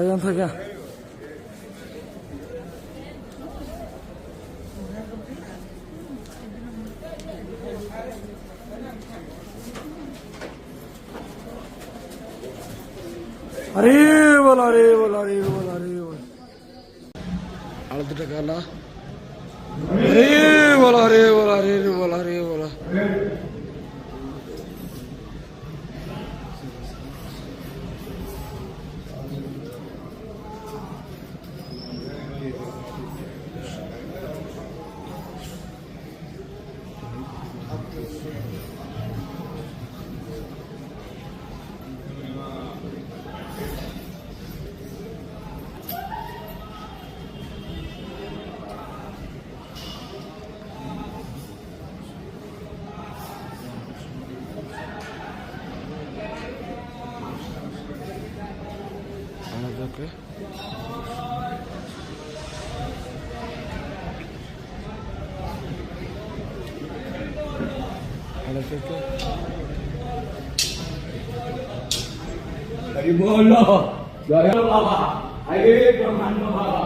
यहाँ था क्या? अरे बोला अरे बोला अरे बोला अरे बोला अड़का अरे बोला अरे बोला अरे बोला अरे बोला Okay. Hari bolo, jaya Baba, Hari Brahmana Baba,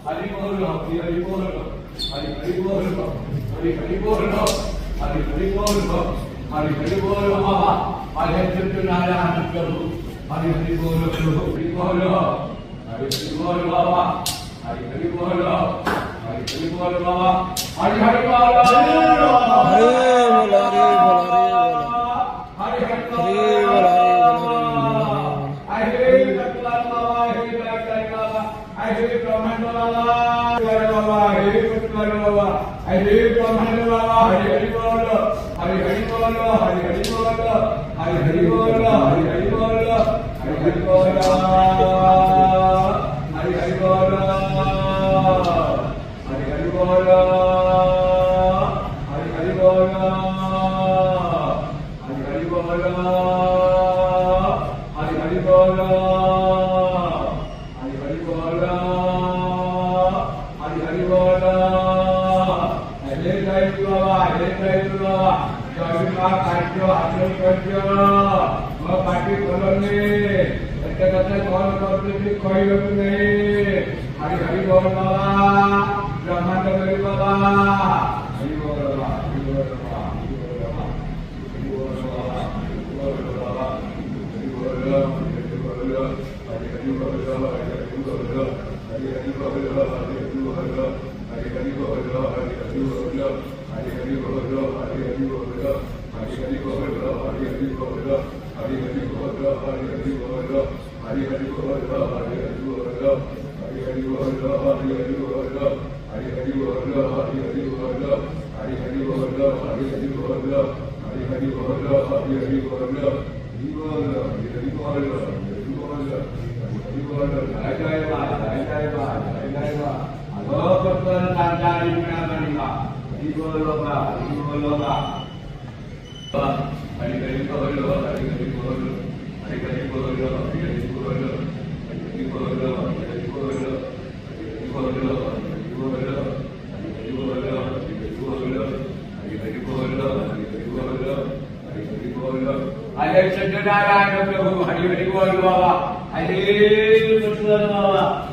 Hari bolo, Hari bolo, Hari bolo, Hari bolo, Hari bolo, Hari bolo Baba, Hari Satyanarayana Prabhu, Hari bolo, Hari bolo, Hari bolo Baba, Hari bolo, Hari bolo Baba, Hari bolo, Hari Satyanarayana Prabhu, Hari bolo Baba, Hari Satyanarayana Baba.